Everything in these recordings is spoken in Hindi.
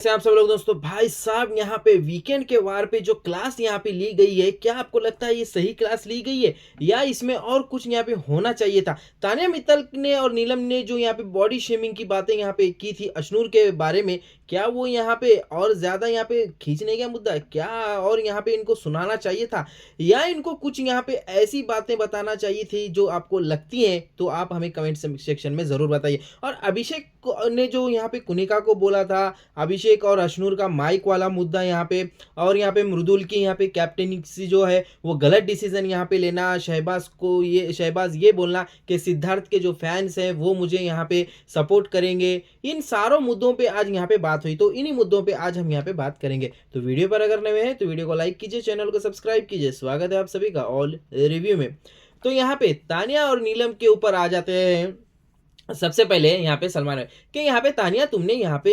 से आप सब लोग दोस्तों, भाई साहब यहाँ पे वीकेंड के वार पे जो क्लास यहाँ पे ली गई है, क्या आपको लगता है ये सही क्लास ली गई है या इसमें और कुछ यहाँ पे होना चाहिए था? तान्या मित्तल ने और नीलम ने जो यहाँ पे बॉडी शेमिंग की बातें यहाँ पे की थी अशनूर के बारे में, क्या वो यहाँ पे और ज्यादा यहाँ पे खींचने का मुद्दा है क्या? और यहाँ पे इनको सुनाना चाहिए था या इनको कुछ यहाँ पे ऐसी बातें बताना चाहिए थी जो आपको लगती हैं? तो आप हमें कमेंट सेक्शन में जरूर बताइए। और अभिषेक ने जो यहाँ पे कुनिका को बोला था, अभिषेक और अशनूर का माइक वाला मुद्दा यहाँ पे, और यहाँ पे मृदुल की यहाँ पे कैप्टनसी जो है वो गलत डिसीजन यहाँ पे लेना, शहबाज ये बोलना कि सिद्धार्थ के जो फैंस हैं वो मुझे यहाँ पे सपोर्ट करेंगे, इन सारों मुद्दों पे आज यहाँ पे बात हुई। तो इन्हीं मुद्दों पे आज हम यहाँ पे बात करेंगे। तो वीडियो पर अगर नए हैं तो वीडियो को लाइक कीजिए, चैनल को सब्सक्राइब कीजिए। स्वागत है आप सभी का ऑल रिव्यू में। तो यहाँ पे तानिया और नीलम के ऊपर आ जाते हैं। सबसे पहले यहाँ पे सलमान है कि यहाँ पे तानिया तुमने यहाँ पे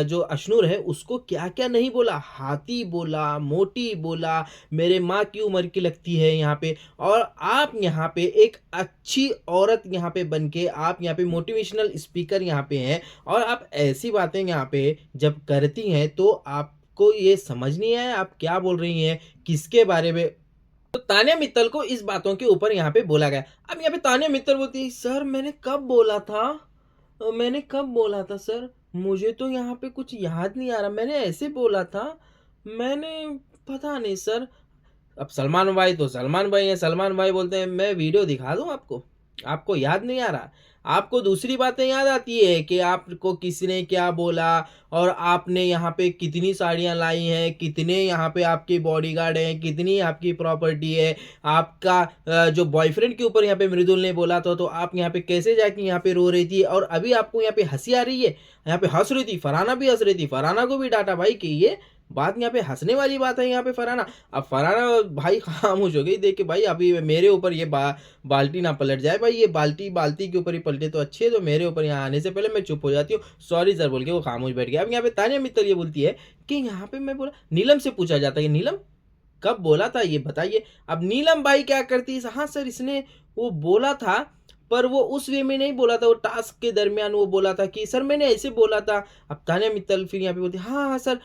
जो अशनूर है उसको क्या क्या नहीं बोला, हाथी बोला, मोटी बोला, मेरे माँ की उम्र की लगती है यहाँ पे, और आप यहाँ पे एक अच्छी औरत यहाँ पे बन के आप यहाँ पे मोटिवेशनल स्पीकर यहाँ पे हैं, और आप ऐसी बातें यहाँ पे जब करती हैं तो आपको ये समझ नहीं आया आप क्या बोल रही हैं, किसके बारे में? तो तान्या मित्तल को इस बातों के ऊपर यहाँ पे बोला गया। अब यहाँ पे तान्या मित्तल बोलती है, सर मैंने कब बोला था, मैंने कब बोला था सर, मुझे तो यहाँ पे कुछ याद नहीं आ रहा, मैंने ऐसे बोला था, मैंने पता नहीं सर। अब सलमान भाई तो सलमान भाई है, सलमान भाई बोलते हैं मैं वीडियो दिखा दूं आपको, आपको याद नहीं आ रहा? आपको दूसरी बातें याद आती है कि आपको किसी ने क्या बोला, और आपने यहाँ पे कितनी साड़ियाँ लाई हैं, कितने यहाँ पे आपके बॉडीगार्ड हैं, कितनी आपकी प्रॉपर्टी है, आपका जो बॉयफ्रेंड के ऊपर यहाँ पे मृदुल ने बोला था तो आप यहाँ पे कैसे जाके यहाँ पे रो रही थी, और अभी आपको यहाँ पे हंसी आ रही है? यहाँ पे हंस रही थी, फरहाना भी हंस रही थी, फरहाना को भी डांटा भाई कि ये बात यहाँ पे हंसने वाली बात है यहाँ पे फरहाना। अब फरहाना भाई खामोश हो गई देख के, भाई अभी मेरे ऊपर ये बाल्टी ना पलट जाए भाई, ये बाल्टी बाल्टी के ऊपर ही पलटे तो अच्छे है, तो मेरे ऊपर यहाँ आने से पहले मैं चुप हो जाती हूँ, सॉरी सर बोल के वो खामोश बैठ गया। अब यहाँ पे तानिया मित्तल ये बोलती है कि यहाँ पे मैं बोला, नीलम से पूछा जाता है नीलम कब बोला था ये बताइए। अब नीलम भाई क्या करती है, हाँ सर इसने वो बोला था, पर वो उस वे में नहीं बोला था, वो टास्क के दरमियान वो बोला था कि सर मैंने ऐसे बोला था। अब तान्या मित्तल फिर यहाँ पे बोलती है, हाँ हाँ सर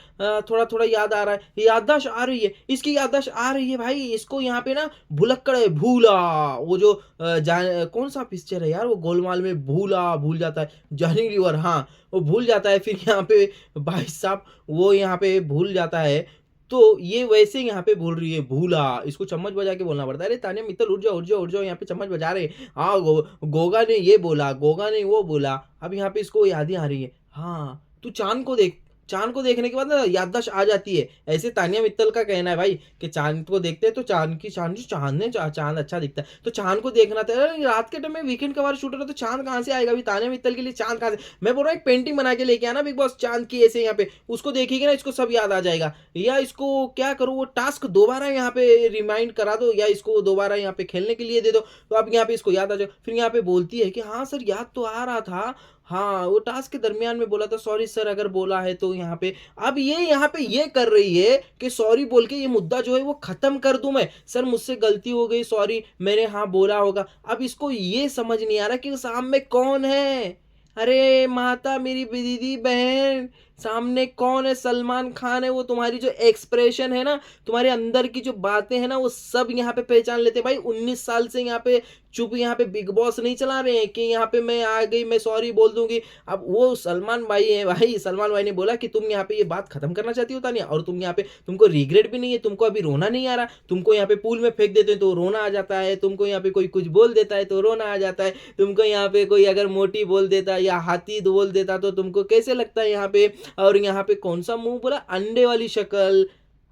थोड़ा थोड़ा याद आ रहा है, याददाश्त आ रही है, इसकी याददाश्त आ रही है भाई, इसको यहाँ पे ना भुलक्कड़ है, भूला, वो जो कौन सा पिक्चर है यार वो गोलमाल में भूला भूल जाता है, जॉनी लीवर, हाँ वो भूल जाता है, फिर यहाँ पे भाई साहब वो यहाँ पे भूल जाता है, तो ये वैसे यहाँ पे बोल रही है भूला, इसको चम्मच बजा के बोलना पड़ता है। अरे तान्या मित्तल उठ जाओ उठ जाओ उठ जाओ, यहाँ पे चम्मच बजा रहे हैं। हाँ गोगा ने ये बोला, गोगा ने वो बोला, अब यहाँ पे इसको यादें आ रही है। हाँ तू चांद को देख, चांद को देखने के बाद ना याददाश्त आ जाती है, ऐसे तानिया मित्तल का कहना है भाई कि चांद को देखते हैं तो चांद अच्छा दिखता है, तो चांद को देखना था। अरे रात के टाइम में वीकेंड का बार शूट हो रहा है तो चांद कहाँ से आएगा? अभी तानिया मित्तल के लिए चांद कहाँ से? मैं बोल रहा हूँ एक पेंटिंग बना के लेके आना बिग बॉस चांद की, ऐसे यहाँ पे उसको देखेगी ना इसको सब याद आ जाएगा। या इसको क्या करो, वो टास्क दोबारा यहाँ पे रिमाइंड करा दो, या इसको दोबारा यहाँ पे खेलने के लिए दे दो, तो अब यहाँ पे इसको याद आ जाए। फिर यहाँ पे बोलती है कि हाँ सर याद तो आ रहा था, हाँ वो टास्क के दरमियान में बोला था, सॉरी सर अगर बोला है तो यहाँ पे। अब ये यहाँ पे ये कर रही है कि सॉरी बोल के ये मुद्दा जो है वो खत्म कर दूं मैं, सर मुझसे गलती हो गई, सॉरी मैंने हाँ बोला होगा। अब इसको ये समझ नहीं आ रहा कि सामने कौन है। अरे माता मेरी दीदी बहन, सामने कौन है? सलमान खान है। वो तुम्हारी जो एक्सप्रेशन है ना, तुम्हारे अंदर की जो बातें हैं ना, वो सब यहाँ पे पहचान लेते हैं भाई। 19 साल से यहाँ पे चुप यहाँ पे बिग बॉस नहीं चला रहे हैं कि यहाँ पे मैं आ गई मैं सॉरी बोल दूंगी। अब वो सलमान भाई है भाई, सलमान भाई ने बोला कि तुम यहाँ पे ये बात खत्म करना चाहती हो तानिया, और तुम यहाँ पे तुमको रिग्रेट भी नहीं है, तुमको अभी रोना नहीं आ रहा, तुमको यहाँ पे पूल में फेंक देते हैं तो रोना आ जाता है, तुमको यहाँ पे कोई कुछ बोल देता है तो रोना आ जाता है, तुमको यहाँ पे कोई अगर मोटी बोल देता या हाथी बोल देता तो तुमको कैसे लगता है यहाँ पे? और यहाँ पे कौन सा मुंह बोला, अंडे वाली शक्ल।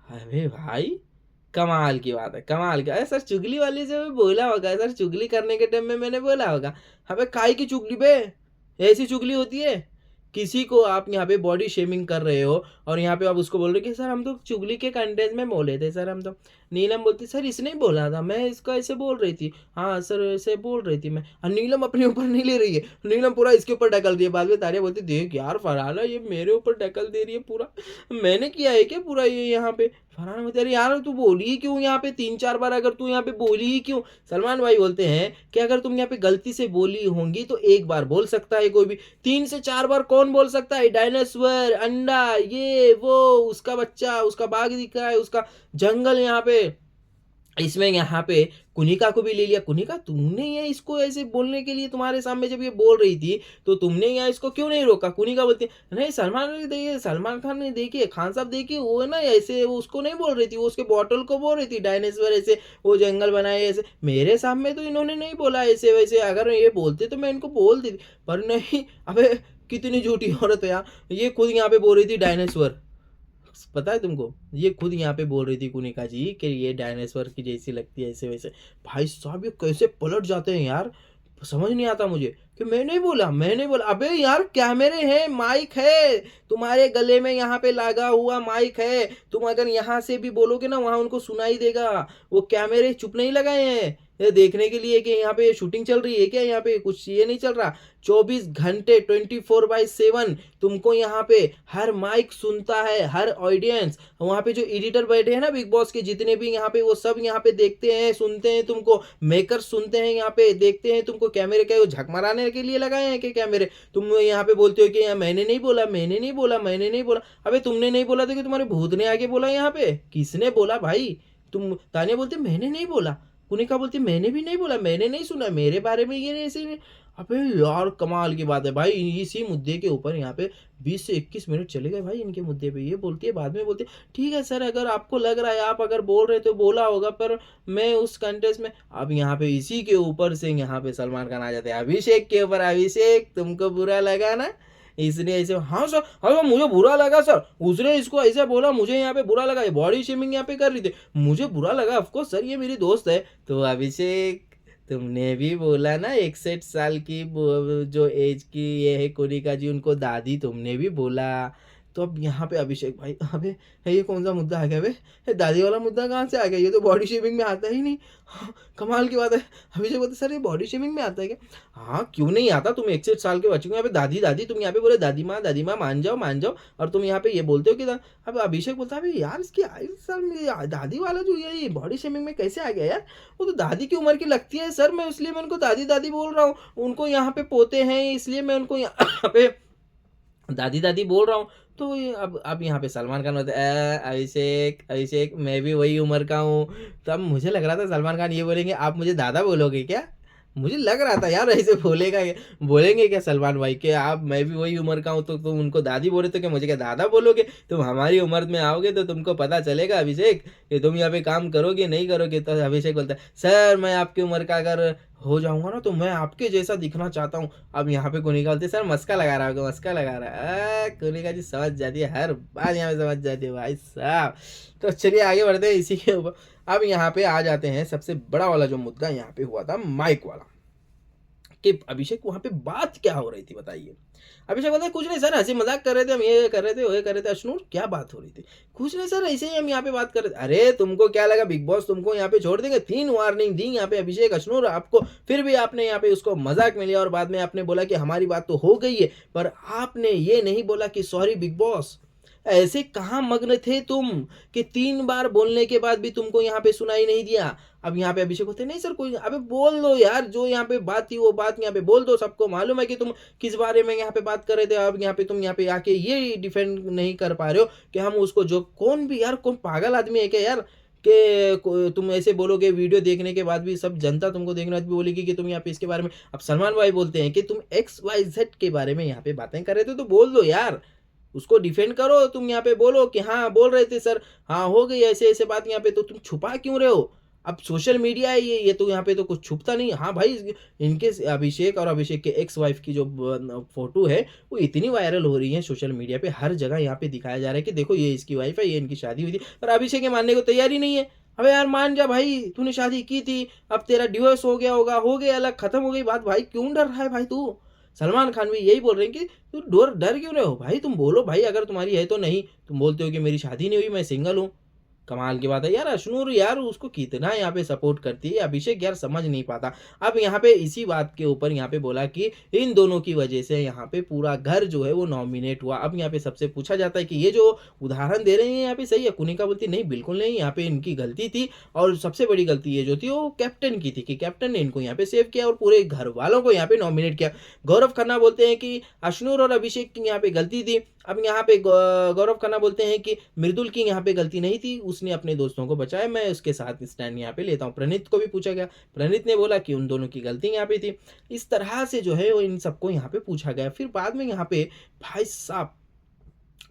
अरे भाई कमाल की बात है, कमाल की। अरे सर चुगली वाली से बोला होगा सर, चुगली करने के टाइम में मैंने बोला होगा। अबे काय की चुगली बे, ऐसी चुगली होती है? किसी को आप यहाँ पे बॉडी शेमिंग कर रहे हो और यहाँ पे आप उसको बोल रहे हो कि सर हम तो चुगली के कंटेंट में बोले थे सर हम तो। नीलम बोलती सर इसने ही बोला था, मैं इसको ऐसे बोल रही थी, हाँ सर ऐसे बोल रही थी मैं। और नीलम अपने ऊपर नहीं ले रही है, नीलम पूरा इसके ऊपर ढकल रही है। बाद में तानिया बोलती देख यार फरहाना ये मेरे ऊपर ढकल दे रही है पूरा, मैंने किया है क्या पूरा ये यहाँ पे। फरहान बोलते अरे यार तू बोली ही क्यों यहाँ पे 3-4 बार, अगर तू यहाँ पे बोली ही क्यों। सलमान भाई बोलते हैं कि अगर तुम यहाँ पे गलती से बोली होंगी तो एक बार बोल सकता है कोई भी, 3 से 4 बार कौन बोल सकता है। डायनासोर, अंडा, ये वो, उसका बच्चा, उसका बाग दिख रहा है, उसका जंगल यहाँ पे, इसमें यहाँ पे कुनिका को भी ले लिया। कुनिका तुमने ये इसको ऐसे बोलने के लिए, तुम्हारे सामने जब ये बोल रही थी तो तुमने यहाँ इसको क्यों नहीं रोका। कुनिका बोलती नहीं सलमान ने देखिए, सलमान खान ने देखिए, खान साहब देखिए, वो ना ऐसे वो उसको नहीं बोल रही थी, वो उसके बॉटल को बोल रही थी डायनासोर ऐसे वो जंगल बनाए ऐसे, मेरे सामने तो इन्होंने नहीं बोला ऐसे वैसे, अगर ये बोलते तो मैं इनको बोल देती, पर नहीं। अबे कितनी झूठी औरत है यार, ये खुद यहाँ पे बोल रही थी डायनासोर। पता है तुमको, ये खुद यहाँ पे बोल रही थी कुनिका जी कि ये डायनासोर की जैसी लगती है ऐसे वैसे। भाई साहब ये कैसे पलट जाते हैं यार, समझ नहीं आता मुझे कि मैं नहीं बोला, मैं नहीं बोला। अबे यार कैमरे हैं, माइक है तुम्हारे गले में, यहाँ पे लगा हुआ माइक है, तुम अगर यहाँ से भी बोलोगे ना वहाँ उनको सुनाई देगा। वो कैमरे चुप नहीं लगाए हैं ये देखने के लिए कि यहाँ पे शूटिंग चल रही है क्या, यहाँ पे कुछ ये नहीं चल रहा। 24 घंटे 24/7 तुमको यहाँ पे हर माइक सुनता है, हर ऑडियंस, वहाँ पे जो एडिटर बैठे हैं ना बिग बॉस के जितने भी यहाँ पे, वो सब यहाँ पे देखते हैं सुनते हैं तुमको, मेकर्स सुनते हैं यहाँ पे देखते हैं तुमको। कैमरे क्या वो झक मराने के लिए लगाए हैं कि कैमरे, तुम यहाँ पे बोलते हो कि मैंने नहीं बोला, मैंने नहीं बोला, मैंने नहीं बोला। अबे तुमने नहीं बोला तो कि तुम्हारे भूत ने आके बोला यहाँ पे, किसने बोला भाई। तुम तानिया बोलते मैंने नहीं बोला, कुनिका बोलती मैंने भी नहीं बोला, मैंने नहीं सुना, मेरे बारे में ये ऐसे नहीं। अबे यार कमाल की बात है भाई, इसी मुद्दे के ऊपर यहाँ पे 20 से 21 मिनट चले गए भाई इनके मुद्दे पे। ये बोलती है बाद में बोलती है ठीक है सर अगर आपको लग रहा है, आप अगर बोल रहे तो बोला होगा, पर मैं उस कंटेस्ट में। अब यहाँ पे इसी के ऊपर से यहाँ पे सलमान खान आ जाते हैं अभिषेक के ऊपर। अभिषेक तुमको बुरा लगा ना, इसने ऐसे, हाँ सर हाँ मुझे बुरा लगा सर, उसने इसको ऐसे बोला मुझे यहाँ पे बुरा लगा, ये बॉडी शेमिंग यहाँ पे कर रही थी, मुझे बुरा लगा। ऑफकोर्स सर ये मेरी दोस्त है। तो अभिषेक तुमने भी बोला ना 61 साल की जो एज की ये है कोनिका जी, उनको दादी तुमने भी बोला। तो अब यहाँ पे अभिषेक भाई, अबे ये कौन सा मुद्दा आ गया बे, ये दादी वाला मुद्दा कहाँ से आ गया, ये तो बॉडी शेमिंग में आता ही नहीं। हाँ, कमाल की बात है। अभिषेक बोलते सर ये बॉडी शेमिंग में आता है क्या। हाँ क्यों नहीं आता, तुम 61 साल के बच्चे को यहाँ पे दादी दादी, तुम यहाँ पे बोले दादी माँ मान जाओ मान जाओ, और तुम यहाँ पे ये बोलते हो कि अब अभिषेक बोलता है यार इसकी 22 साल में दादी वाला जो ये बॉडी शेमिंग में कैसे आ गया यार, वो तो दादी की उम्र की लगती है सर, मैं इसलिए मैं उनको दादी दादी बोल रहा हूँ, उनको यहाँ पे पोते हैं इसलिए मैं उनको यहाँ पे दादी दादी बोल रहा हूँ। तो ये अब यहाँ पे सलमान खान होता है अभिषेक अभिषेक मैं भी वही उम्र का हूँ। तो अब मुझे लग रहा था सलमान खान ये बोलेंगे आप मुझे दादा बोलोगे क्या, मुझे लग रहा था यार ऐसे बोलेंगे क्या सलमान भाई कि आप मैं भी वही उम्र का हूँ तो तुम उनको दादी बोले तो क्या मुझे क्या दादा बोलोगे, तुम हमारी उम्र में आओगे तो तुमको पता चलेगा अभिषेक कि तुम यहाँ पे काम करोगे नहीं करोगे। तो अभिषेक बोलता है सर मैं आपकी उम्र का अगर हो जाऊंगा ना तो मैं आपके जैसा दिखना चाहता हूँ। अब यहाँ पे कोनिका बोलते सर मस्का लगा रहा होगा, मस्का लगा रहा है। कोनिका जी समझ जाती है, हर बात यहाँ पे समझ जाती है भाई साहब। तो चलिए आगे बढ़ते हैं इसी के ऊपर। अब यहाँ पे आ जाते हैं सबसे बड़ा वाला जो मुद्दा यहाँ पे हुआ था माइक वाला, कि अभिषेक वहां पे बात क्या हो रही थी बताइए। अभिषेक बोलता है कुछ नहीं सर हंसी मजाक कर रहे थे, हम ये कर रहे थे वो कर रहे थे। अश्नूर क्या बात हो रही थी, कुछ नहीं सर ऐसे ही हम यहाँ पे बात कर रहे थे। अरे तुमको क्या लगा बिग बॉस तुमको यहाँ पे छोड़ देंगे, 3 वार्निंग दी यहाँ पे अभिषेक अश्नूर आपको, फिर भी आपने यहाँ पे उसको मजाक में लिया और बाद में आपने बोला कि हमारी बात तो हो गई है, पर आपने ये नहीं बोला कि सॉरी बिग बॉस। ऐसे कहाँ मग्न थे तुम कि 3 बार बोलने के बाद भी तुमको यहाँ पे सुनाई नहीं दिया। अब यहाँ पे अभिषेक होते नहीं सर कोई, अबे बोल दो यार, जो यहाँ पे बात थी वो बात यहाँ पे बोल दो, सबको मालूम है कि तुम किस बारे में यहाँ पे बात कर रहे थे। अब यहाँ पे तुम यहाँ पे आके ये डिफेंड नहीं कर पा रहे हो कि हम उसको, जो कौन भी यार कौन पागल आदमी है क्या यार कि तुम ऐसे बोलोगे, वीडियो देखने के बाद भी सब जनता तुमको देखने बाद भी बोलेगी कि तुम यहाँ पे इसके बारे में। अब सलमान भाई बोलते हैं कि तुम XYZ के बारे में यहाँ पे बातें कर रहे थे तो बोल दो यार, उसको डिफेंड करो, तुम यहाँ पे बोलो कि हाँ बोल रहे थे सर, हाँ हो गई ऐसे ऐसे बात यहाँ पे, तो तुम छुपा क्यों रहे हो। अब सोशल मीडिया है ये तो यहाँ पे तो कुछ छुपता नहीं। हाँ भाई इनके अभिषेक और अभिषेक के एक्स वाइफ की जो फोटो है वो इतनी वायरल हो रही है सोशल मीडिया पे, हर जगह यहाँ पे दिखाया जा रहा है कि देखो ये इसकी वाइफ है, ये इनकी शादी हुई थी। पर अभिषेक ये मानने को तैयार ही नहीं है। अबे यार मान जा भाई, तूने शादी की थी, अब तेरा डिवोर्स हो गया होगा, हो गया अलग, खत्म हो गई बात, भाई क्यों डर रहा है भाई तू। सलमान खान भी यही बोल रहे हैं कि तू डर डर क्यों रहे हो भाई, तुम बोलो भाई, अगर तुम्हारी है तो। नहीं तुम बोलते हो कि मेरी शादी नहीं हुई मैं सिंगल हूँ, कमाल की बात है यार, अशनूर यार उसको कितना यहाँ पे सपोर्ट करती है, अभिषेक यार समझ नहीं पाता। अब यहाँ पे इसी बात के ऊपर यहाँ पे बोला कि इन दोनों की वजह से यहाँ पे पूरा घर जो है वो नॉमिनेट हुआ। अब यहाँ पे सबसे पूछा जाता है कि ये जो उदाहरण दे रहे हैं यहाँ पे सही है? कुनिका बोलती नहीं बिल्कुल नहीं, यहाँ पे इनकी गलती थी और सबसे बड़ी गलती ये जो थी वो कैप्टन की थी कि कैप्टन ने इनको यहाँ पे सेव किया और पूरे घर वालों को यहाँ पे नॉमिनेट किया। गौरव खन्ना बोलते हैं कि अशनूर और अभिषेक की यहाँ पे गलती थी। अब यहाँ पे गौरव खन्ना बोलते हैं कि मृदुल की यहाँ पे गलती नहीं थी, उसने अपने दोस्तों को बचाया, मैं उसके साथ स्टैंड यहाँ पे लेता हूँ। प्रणीत को भी पूछा गया, प्रणीत ने बोला कि उन दोनों की गलती यहाँ पे थी। इस तरह से जो है वो इन सबको यहाँ पे पूछा गया। फिर बाद में यहाँ पे भाई साहब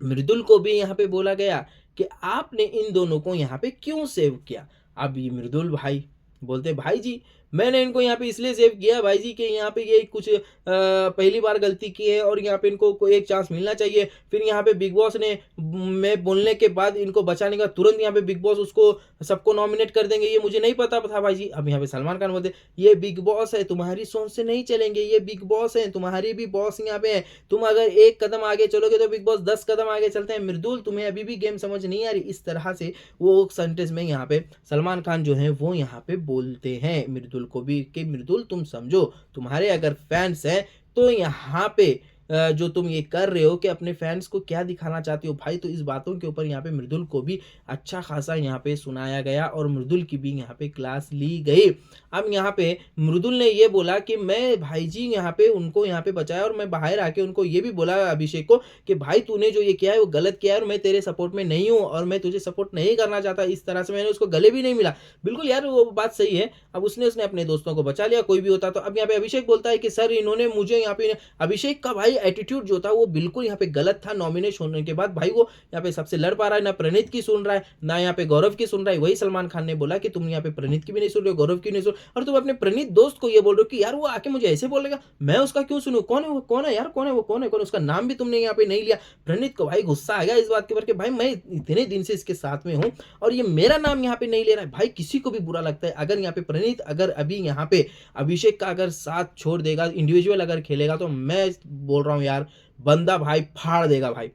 मृदुल को भी यहाँ पे बोला गया कि आपने इन दोनों को यहाँ पे क्यों सेव किया। अब ये मृदुल भाई बोलते भाई जी मैंने इनको यहाँ पे इसलिए सेव किया भाई जी कि यहाँ पे ये कुछ पहली बार गलती की है और यहाँ पे इनको कोई एक चांस मिलना चाहिए। फिर यहाँ पे बिग बॉस ने मैं बोलने के बाद इनको बचाने का तुरंत यहाँ पे बिग बॉस उसको सबको नॉमिनेट कर देंगे, ये मुझे नहीं पता था भाई जी। अब यहाँ पे सलमान खान बोलते ये बिग बॉस है, तुम्हारी सोच से नहीं चलेंगे, ये बिग बॉस है, तुम्हारी भी बॉस यहाँ पे है, तुम अगर एक कदम आगे चलोगे तो बिग बॉस 10 कदम आगे चलते हैं। मृदुल तुम्हें अभी भी गेम समझ नहीं आ रही, इस तरह से वो सेंटेंस में यहाँ पे सलमान खान जो है वो यहाँ पे बोलते हैं मृदुल को भी कि मृदुल तुम समझो, तुम्हारे अगर फैंस हैं तो यहाँ पे जो तुम ये कर रहे हो कि अपने फैंस को क्या दिखाना चाहते हो भाई। तो इस बातों के ऊपर यहाँ पे मृदुल को भी अच्छा खासा यहाँ पे सुनाया गया और मृदुल की भी यहाँ पे क्लास ली गई। अब यहाँ पे मृदुल ने ये बोला कि मैं भाई जी यहाँ पे उनको यहाँ पे बचाया और मैं बाहर आके उनको ये भी बोला अभिषेक को कि भाई तूने जो ये किया है वो गलत किया है और मैं तेरे सपोर्ट में नहीं हूँ और मैं तुझे सपोर्ट नहीं करना चाहता। इस तरह से मैंने उसको गले भी नहीं मिला। बिल्कुल यार वो बात सही है। अब उसने अपने दोस्तों को बचा लिया, कोई भी होता तो। अब यहाँ पे अभिषेक बोलता है कि सर इन्होंने मुझे यहाँ पे, अभिषेक का भाई एटीट्यूड जो था वो बिल्कुल यहाँ पे गलत था। नॉमिनेशन होने के बाद भाई वो यहाँ पे सबसे लड़ पा रहा है, ना प्रणीत की सुन रहा है ना यहाँ पे गौरव की सुन रहा है। वही सलमान खान ने बोला कि तुम यहाँ पे प्रणीत की भी नहीं सुन रहे हो, गौरव की नहीं सुन, और तुम अपने प्रणीत दोस्त को ये बोल रहे हो कि यार वो आके मुझे ऐसे बोलेगा, मैं उसका क्यों सुनूं, कौन है वो, कौन है यार, कौन है वो, कौन है, उसका नाम भी तुमने यहाँ पे नहीं लिया। प्रणीत को भाई गुस्सा आ गया इस बात के ऊपर कि भाई मैं इतने दिन से इसके साथ में हूँ और ये मेरा नाम यहाँ पे नहीं ले रहा है। भाई किसी को भी बुरा लगता है अगर यहाँ पे प्रणीत अगर अभी यहाँ पे अभिषेक का अगर साथ छोड़ देगा, इंडिविजुअल अगर खेलेगा, तो मैं बोल रहा हूँ यार बंदा भाई फाड़ देगा भाई।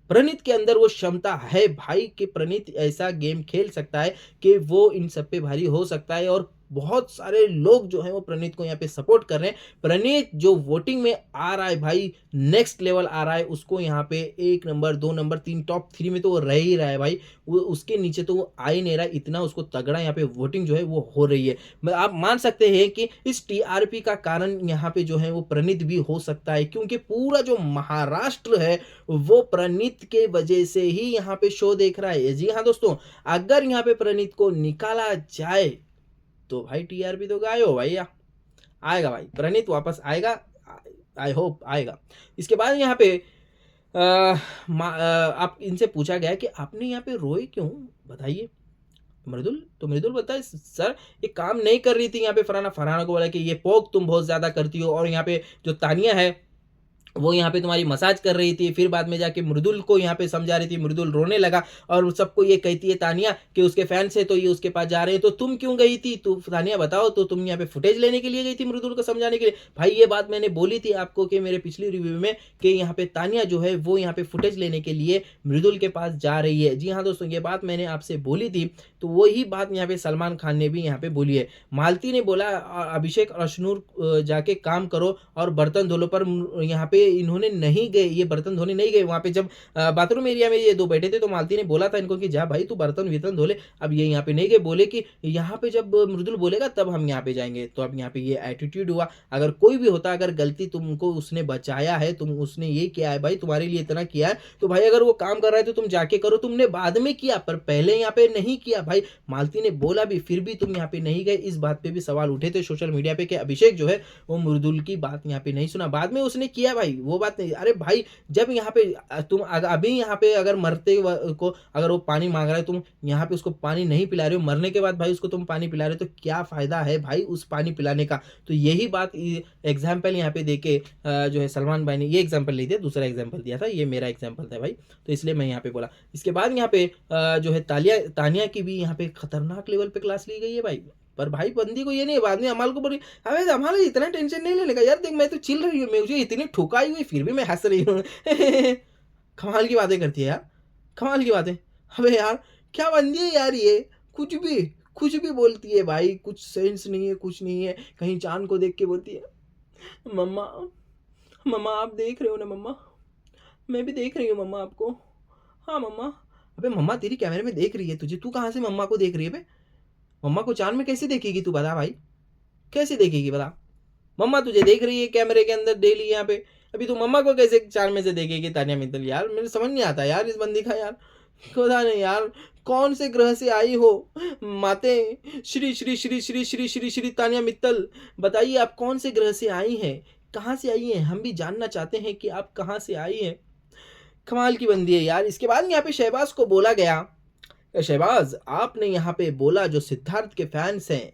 प्रणीत के अंदर वो क्षमता है भाई कि प्रणीत ऐसा गेम खेल सकता है कि वो इन सब पे भारी हो सकता है और बहुत सारे लोग जो हैं वो प्रणीत को यहाँ पे सपोर्ट कर रहे हैं। प्रणीत जो वोटिंग में आ रहा है भाई नेक्स्ट लेवल आ रहा है, उसको यहाँ पे 1 नंबर 2 नंबर 3 टॉप 3 में तो वो रह ही रहा है भाई, वो उसके नीचे तो वो आ ही नहीं रहा है। इतना उसको तगड़ा यहाँ पे वोटिंग जो है वो हो रही है। आप मान सकते हैं कि इस टीआरपी का कारण यहाँ पे जो है वो प्रणीत भी हो सकता है, क्योंकि पूरा जो महाराष्ट्र है वो प्रणीत के वजह से ही यहाँ पे शो देख रहा है। जी हाँ दोस्तों, अगर यहाँ पे प्रणीत को निकाला जाए तो भाई टीआरपी तो गायब हो भैया, आएगा भाई प्रणीत वापस आएगा, आई होप आएगा। इसके बाद यहाँ पे आप इनसे पूछा गया कि आपने यहाँ पे रोए क्यों, बताइए मृदुल। तो मृदुल बताए सर ये काम नहीं कर रही थी यहाँ पे फराना को बोला कि ये पोक तुम बहुत ज्यादा करती हो और यहाँ पे जो तानिया है वो यहाँ पे तुम्हारी मसाज कर रही थी। फिर बाद में जाके मृदुल को यहाँ पे समझा रही थी, मृदुल रोने लगा और सबको ये कहती है तानिया कि उसके फैंस है तो ये उसके पास जा रहे हैं, तो तुम क्यों गई थी, तू तानिया बताओ, तो तुम यहाँ पे फुटेज लेने के लिए गई थी मृदुल को समझाने के लिए। भाई ये बात मैंने बोली थी आपको कि मेरे पिछली रिव्यू में कि यहाँ पे तानिया जो है वो यहाँ पे फुटेज लेने के लिए मृदुल के पास जा रही है। जी हाँ दोस्तों, ये बात मैंने आपसे बोली थी, तो वही बात यहाँ पे सलमान खान ने भी यहाँ पे बोली है। मालती ने बोला अभिषेक और अशनूर जाके काम करो और बर्तन धो लो, पर यहाँ पे इन्होंने नहीं गए, ये बर्तन धोने नहीं गए। वहाँ पे जब बाथरूम एरिया में ये दो बैठे थे तो मालती ने बोला था इनको कि जा भाई तू बर्तन वितन धो ले। अब ये यहाँ पे नहीं गए, बोले कि यहाँ पे जब मृदुल बोलेगा तब हम यहाँ पे जाएंगे। तो अब यहाँ पे ये एटीट्यूड हुआ। अगर कोई भी होता, अगर गलती तुमको उसने बचाया है, तुम उसने ये किया है भाई, तुम्हारे लिए इतना किया है, तो भाई अगर वो काम कर रहा है तो तुम जाके करो। तुमने बाद में किया पर पहले यहाँ पे नहीं किया भाई। मालती ने बोला भी फिर भी तुम यहाँ पे नहीं गए। इस बात पे भी सवाल उठे थे सोशल मीडिया पे कि अभिषेक जो है वो मृदुल की बात यहाँ पे नहीं सुना, बाद में उसने किया भाई, वो बात नहीं। अरे भाई जब यहाँ पे तुम अभी यहाँ पे अगर मरते को अगर वो पानी मांग रहा है, तुम यहाँ पे उसको पानी नहीं पिला रहे हो, मरने के बाद भाई उसको तुम पानी पिला रहे हो, तो क्या फायदा है भाई उस पानी पिलाने का। तो यही बात एग्जाम्पल यहाँ पे देके जो है सलमान भाई ने ये एग्जाम्पल नहीं दिया, दूसरा एग्जाम्पल दिया था, ये मेरा एग्जाम्पल था भाई, तो इसलिए मैं यहाँ पे बोला। इसके बाद यहाँ पे जो है तानिया की भी यहाँ पे खतरनाक लेवल पे क्लास ली गई है भाई। पर भाई बंदी को ये नहीं, बाद में अमाल को बोली अबे अमाल इतना टेंशन नहीं लेने का यार, देख मैं तो चिल रही हूँ, मुझे इतनी ठुकाई हुई फिर भी मैं हंस रही हूँ। कमाल की बातें करती है यार, कमाल की बातें। अबे यार क्या बंदी है यार ये, कुछ भी बोलती है भाई, कुछ सेंस नहीं है, कुछ नहीं है। कहीं चाँद को देख के बोलती है, मम्मा, मम्मा आप देख रहे हो ना मम्मा? मैं भी देख रही हूँ मम्मा आपको। हाँ मम्मा। अबे मम्मा तेरी कैमरे में देख रही है तुझे, तू कहाँ से मम्मा को देख रही है बे? मम्मा को चाँद में कैसे देखेगी तू बता भाई? कैसे देखेगी बता? मम्मा तुझे देख रही है कैमरे के अंदर डेली यहाँ पे, अभी तू मम्मा को कैसे चाँद में से देखेगी तानिया मित्तल? यार मेरे समझ नहीं आता यार इस बंदी का यार। पता नहीं यार कौन से ग्रह से आई हो माते श्री श्री श्री श्री श्री श्री श्री तानिया मित्तल। बताइए आप कौन से ग्रह से आई हैं? कहाँ से आई हैं? हम भी जानना चाहते हैं कि आप कहाँ से आई हैं। कमाल की बंदी है यार। इसके बाद यहाँ पे शहबाज को बोला गया, शहबाज आपने यहाँ पे बोला जो सिद्धार्थ के फैंस हैं,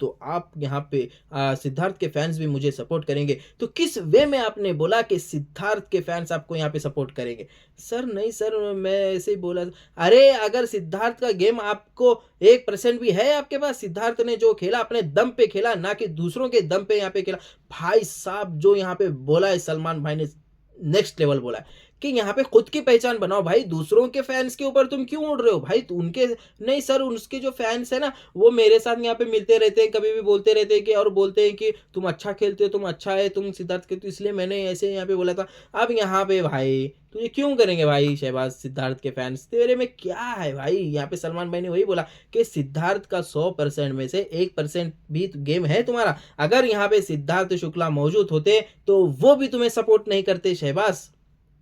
तो आप यहाँ पे सिद्धार्थ के फैंस भी मुझे सपोर्ट करेंगे, तो किस वे में आपने बोला कि सिद्धार्थ के फैंस आपको यहाँ पे सपोर्ट करेंगे? सर नहीं सर, मैं ऐसे ही बोला। अरे अगर सिद्धार्थ का गेम आपको 1% भी है आपके पास, सिद्धार्थ ने जो खेला अपने दम पे खेला, ना कि दूसरों के दम पे यहाँ पे खेला। भाई साहब जो यहाँ पे बोला है सलमान भाई ने, नेक्स्ट लेवल बोला है कि यहाँ पे खुद की पहचान बनाओ भाई, दूसरों के फैंस के ऊपर तुम क्यों उड़ रहे हो भाई? तो उनके नहीं सर, उसके जो फैंस है ना वो मेरे साथ यहाँ पे मिलते रहते हैं, कभी भी बोलते रहते हैं कि, और बोलते हैं कि तुम अच्छा खेलते हो, तुम अच्छा है, तुम सिद्धार्थ के, तो इसलिए मैंने ऐसे यहाँ पे बोला था। अब यहाँ पे भाई तुझे क्यों करेंगे भाई शहबाज सिद्धार्थ के फैंस? तेरे में क्या है भाई? यहाँ पे सलमान भाई ने वही बोला कि सिद्धार्थ का 100% में से 1% भी गेम है तुम्हारा। अगर यहाँ पे सिद्धार्थ शुक्ला मौजूद होते तो वो भी तुम्हें सपोर्ट नहीं करते शहबाज।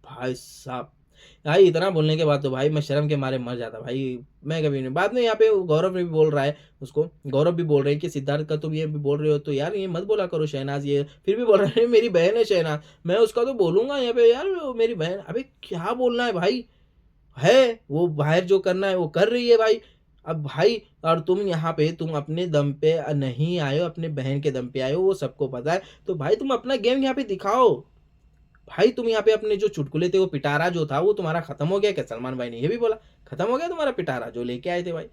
भाई साहब भाई इतना बोलने के बाद तो भाई मैं शर्म के मारे मर जाता भाई। मैं कभी नहीं, बाद में यहाँ पे गौरव ने भी बोल रहा है उसको, गौरव भी बोल रहे हैं कि सिद्धार्थ का तुम ये भी बोल रहे हो तो यार ये मत बोला करो शहनाज, ये फिर भी बोल रहे हैं मेरी बहन है शहनाज, मैं उसका तो बोलूंगा यहाँ पे यार वो मेरी बहन। अबे क्या बोलना है भाई? है वो बाहर जो करना है वो कर रही है भाई। अब भाई और तुम यहाँ पे तुम अपने दम पे नहीं आए हो, अपने बहन के दम पे आए हो, वो सबको पता है। तो भाई तुम अपना गेम यहाँ पे दिखाओ भाई। तुम यहाँ पे अपने जो चुटकुले थे, वो पिटारा जो था वो तुम्हारा खत्म हो गया क्या? सलमान भाई ने ये भी बोला खत्म हो गया तुम्हारा पिटारा जो लेके आए थे भाई।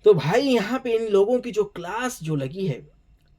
तो भाई यहाँ पे इन लोगों की जो क्लास जो लगी है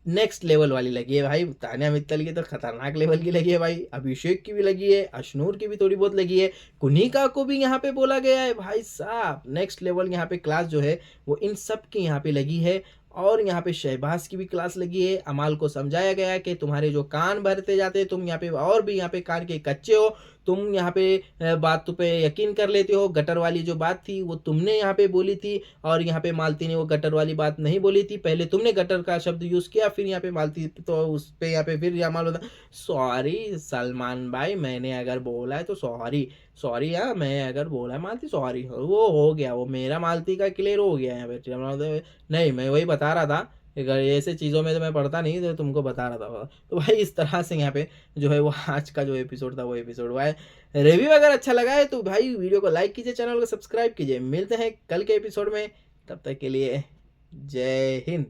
नेक्स्ट लेवल वाली लगी है भाई। तानिया मित्तल की तो खतरनाक लेवल की लगी है भाई, अभिषेक की भी लगी है, अशनूर की भी थोड़ी बहुत लगी है, कुनिका को भी यहाँ पे बोला गया है। भाई साहब नेक्स्ट लेवल यहाँ पे क्लास जो है वो इन सब की यहाँ पे लगी है। और यहाँ पे शहबाज की भी क्लास लगी है। अमाल को समझाया गया है कि तुम्हारे जो कान भरते जाते हैं, तुम यहाँ पे और भी यहाँ पे कान के कच्चे हो, तुम यहाँ पे बात पे यकीन कर लेते हो। गटर वाली जो बात थी वो तुमने यहाँ पे बोली थी, और यहाँ पे मालती ने वो गटर वाली बात नहीं बोली थी। पहले तुमने गटर का शब्द यूज़ किया, फिर यहाँ पे मालती तो उस पे यहाँ पे फिर अमाल होता। सॉरी सलमान भाई, मैंने अगर बोला है तो सॉरी, सॉरी हाँ, मैं अगर बोला मालती सॉरी, वो हो गया, वो मेरा मालती का क्लियर हो गया यहाँ पे। नहीं मैं वही बता रहा था, अगर ऐसे चीज़ों में तो मैं पढ़ता नहीं तो तुमको बता रहा था। तो भाई इस तरह से यहाँ पे जो है वो आज का जो एपिसोड था वो एपिसोड हुआ है। रिव्यू अगर अच्छा लगा है तो भाई वीडियो को लाइक कीजिए, चैनल को सब्सक्राइब कीजिए। मिलते हैं कल के एपिसोड में, तब तक के लिए जय हिंद।